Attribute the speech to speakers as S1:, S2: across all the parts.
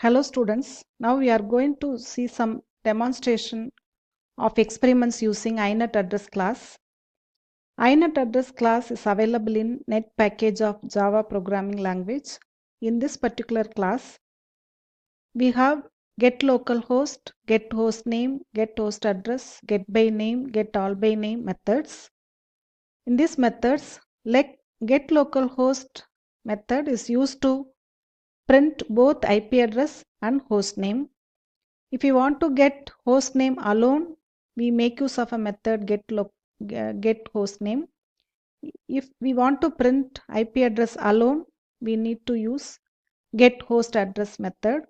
S1: Hello students, now we are going to see some demonstration of experiments using INET address class. INET address class is available in net package of Java programming language. In this particular class, we have get localhost, get host name, get host address, get by name, get all by name methods. In these methods, get localhost method is used to print both IP address and host name. If you want to get host name alone, we make use of a method get host name. If we want to print IP address alone, we need to use get host address method.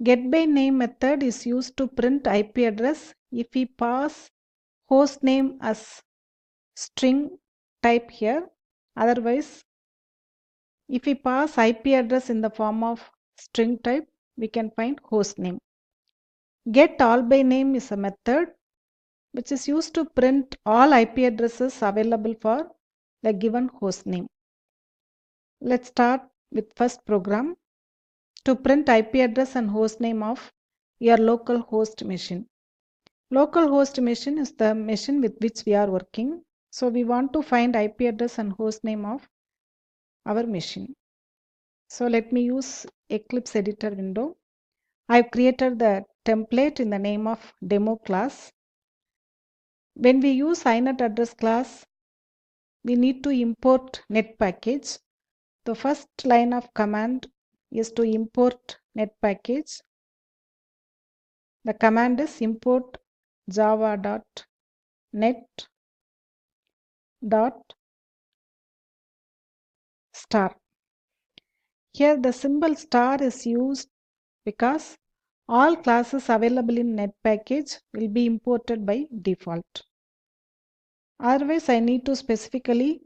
S1: Get by name method is used to print IP address if we pass host name as string type here. Otherwise, if we pass IP address in the form of string type, we can find host name. Get all by name is a method which is used to print all IP addresses available for the given host name. Let's start with first program to print IP address and host name of your local host machine. Local host machine is the machine with which we are working. So we want to find IP address and host name of our machine. So let me use Eclipse editor window. I've created the template in the name of demo class. When we use INET address class, we need to import net package. The first line of command is to import net package. The command is import java.net.star. Here the symbol star is used because all classes available in net package will be imported by default. Otherwise, I need to specifically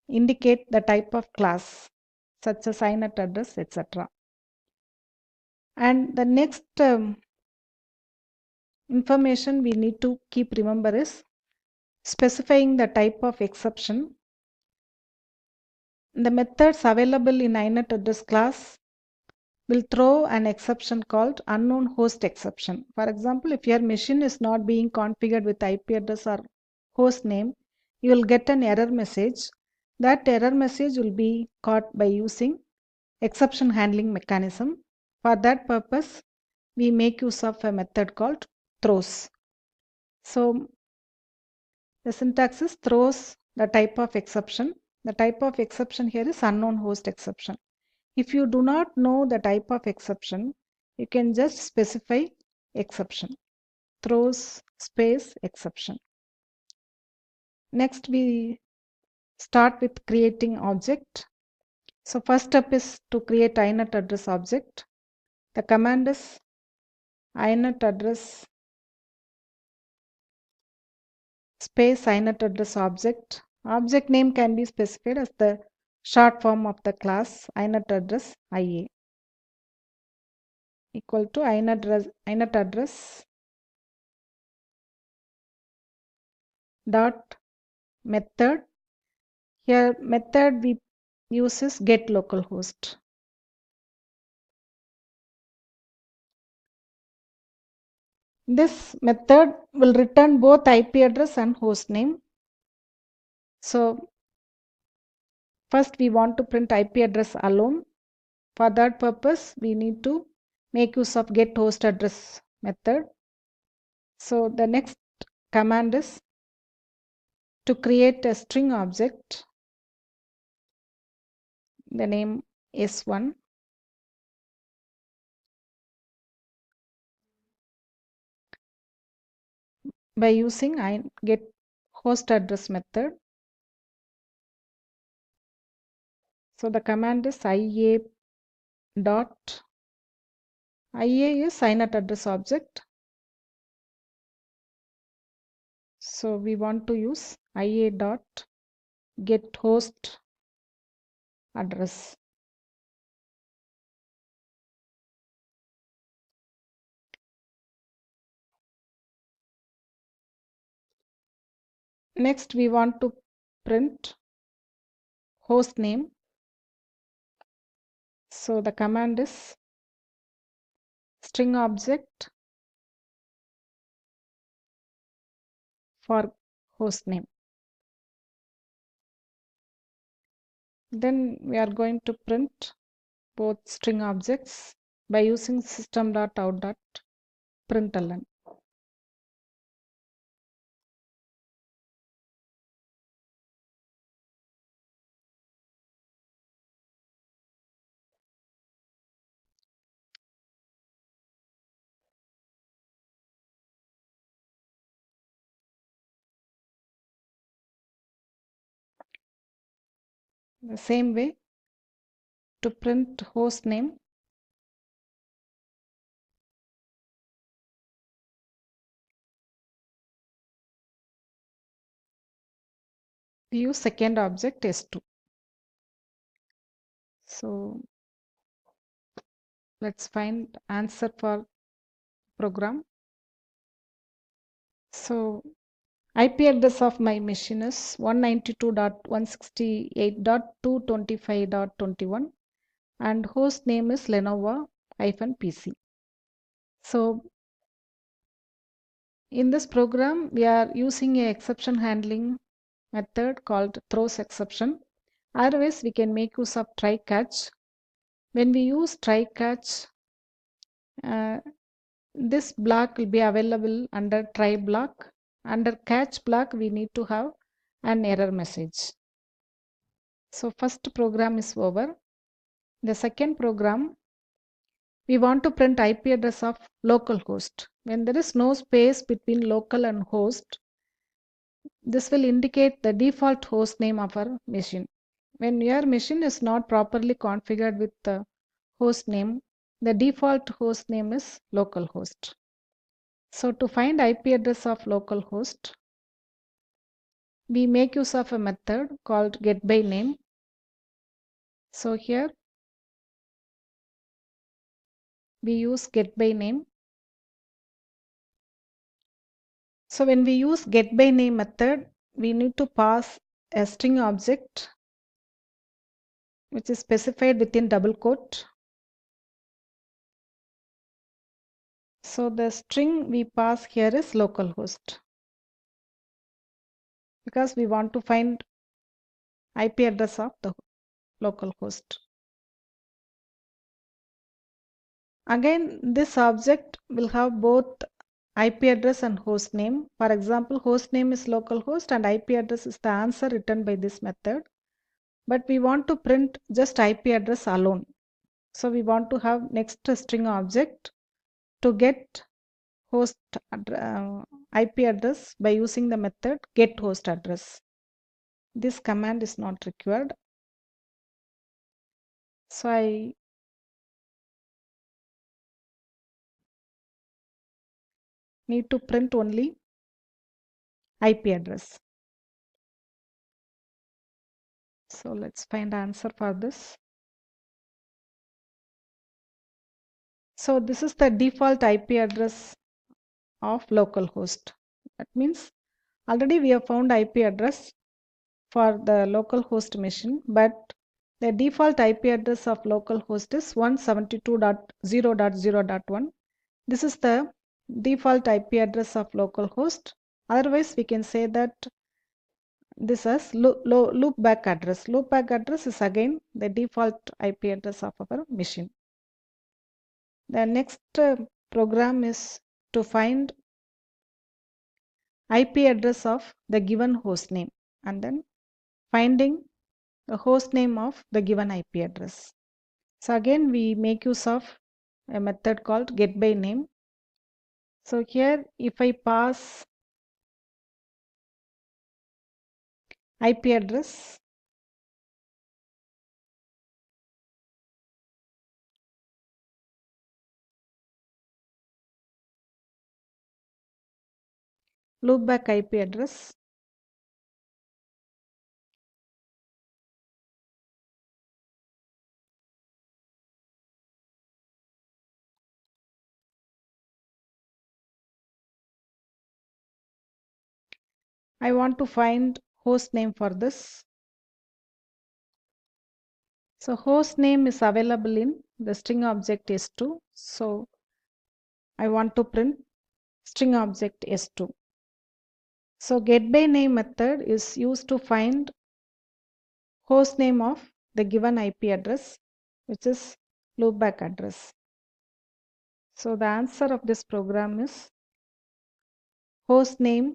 S1: indicate the type of class such as INET address, etc. And the next information we need to keep remember is specifying the type of exception. The methods available in INET address class will throw an exception called unknown host exception. For example, if your machine is not being configured with IP address or host name, you will get an error message. That error message will be caught by using exception handling mechanism. For that purpose, we make use of a method called throws. So the syntax is throws the type of exception. The type of exception here is unknown host exception. If you do not know the type of exception, you can just specify exception. Throws space exception. Next, we start with creating object. So first step is to create INET address object. The command is INET address space INET address object. Object name can be specified as the short form of the class INET address IA equal to INET address dot method. Here method we use is get localhost. This method will return both IP address and host name. So first we want to print IP address alone. For that purpose, we need to make use of get host address method. So the next command is to create a string object, the name S1. By using get host address method. So the command is IA dot IA is INET address object. So we want to use IA dot get host address. Next we want to print host name. So the command is string object for host name. Then we are going to print both string objects by using system.out.println. The same way to print host name, we use second object s2. So let's find answer for program. So IP address of my machine is 192.168.225.21 and host name is Lenovo-PC. So in this program, we are using a exception handling method called throws exception. Otherwise, we can make use of try catch. When we use try catch, this block will be available under try block. Under catch block, we need to have an error message. So first program is over. The second program, we want to print IP address of localhost. When there is no space between local and host, this will indicate the default host name of our machine. When your machine is not properly configured with the host name, the default host name is localhost. So to find IP address of localhost, we make use of a method called getByName. So here we use getByName. So when we use getByName method, we need to pass a string object which is specified within double quote. So the string we pass here is localhost because we want to find IP address of the localhost. Again, this object will have both IP address and host name. For example, host name is localhost and IP address is the answer written by this method. But we want to print just IP address alone. So we want to have next string object to get host IP address by using the method get host address. This command is not required. So I need to print only IP address. So let's find answer for this. So this is the default IP address of localhost. That means already we have found IP address for the localhost machine, but the default IP address of localhost is 172.0.0.1. This is the default IP address of localhost. Otherwise, we can say that this is loopback address. Loopback address is again the default IP address of our machine. The next program is to find IP address of the given host name and then finding the host name of the given IP address. So again we make use of a method called getByName. So here if I pass IP address, loopback IP address, I want to find host name for this. So host name is available in the string object s2. So I want to print string object s2. So get by name method is used to find host name of the given IP address, which is loopback address. So the answer of this program is host name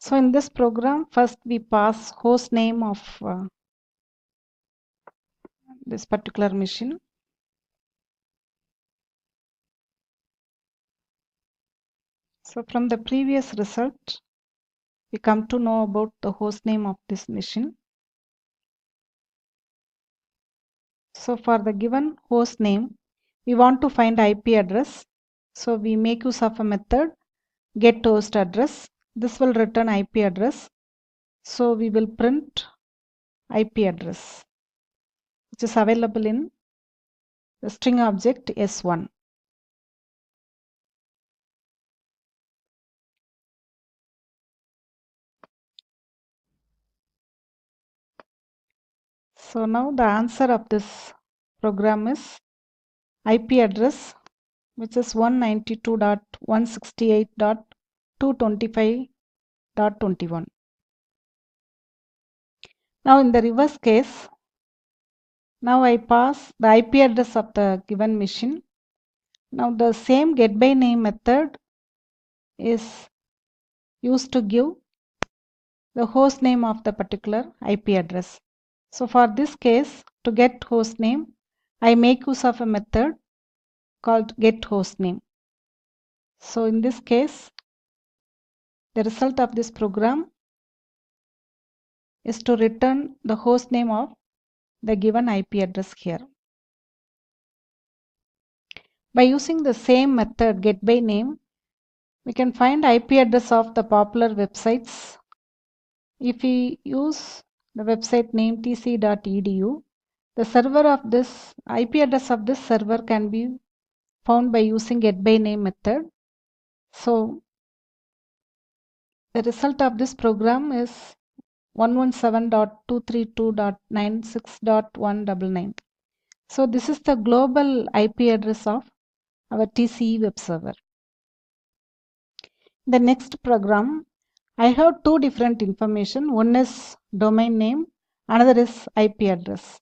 S1: So in this program, first we pass host name of this particular machine. So from the previous result, we come to know about the host name of this machine. So for the given host name, we want to find IP address. So we make use of a method get host address. This will return IP address. So we will print IP address, which is available in the string object S1. So now the answer of this program is IP address, which is 192.168.225.21. Now in the reverse case, now I pass the IP address of the given machine. Now the same get by name method is used to give the host name of the particular IP address. So for this case, to get host name, I make use of a method called get host name. So in this case, the result of this program is to return the host name of the given IP address here. By using the same method get by name, we can find IP address of the popular websites. If we use the website name tc.edu, the server of this IP address of this server can be found by using get by name method. So the result of this program is 117.232.96.199. So this is the global IP address of our TCE web server. The next program, I have two different information. One is domain name, another is IP address.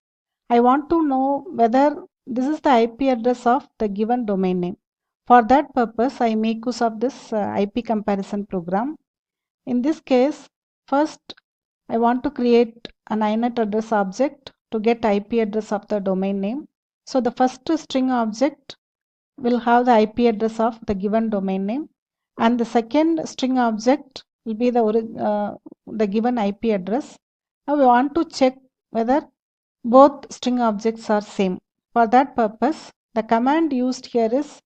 S1: I want to know whether this is the IP address of the given domain name. For that purpose, I make use of this IP comparison program. In this case, first I want to create an INET address object to get IP address of the domain name. So the first string object will have the IP address of the given domain name, and the second string object will be the given IP address. Now we want to check whether both string objects are same. For that purpose, the command used here is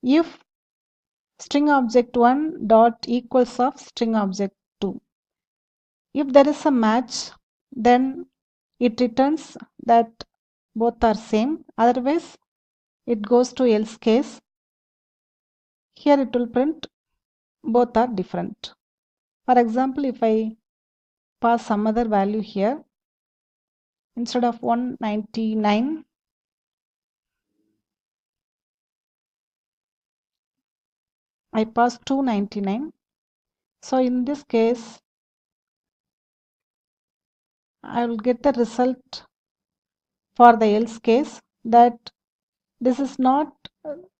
S1: if string object 1 dot equals of string object 2. If there is a match, then it returns that both are same. Otherwise, it goes to else case. Here it will print both are different. For example, if I pass some other value here, instead of 199, I pass 299. So in this case, I will get the result for the else case that this is not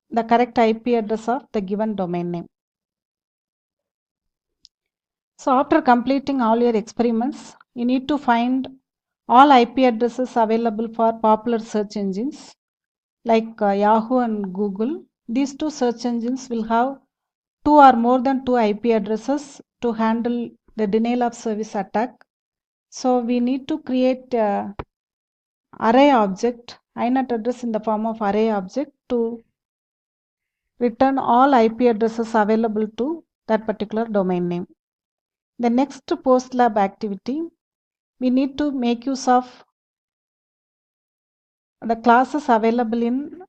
S1: the correct IP address of the given domain name. So after completing all your experiments, you need to find all IP addresses available for popular search engines like Yahoo and Google. These two search engines will have two or more than two IP addresses to handle the denial of service attack. So we need to create array object, INET address in the form of array object to return all IP addresses available to that particular domain name. The next post lab activity, we need to make use of the classes available in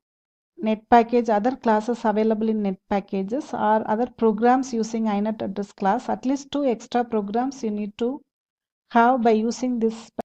S1: net package, other classes available in net packages, or other programs using INET address class. At least two extra programs you need to have by using this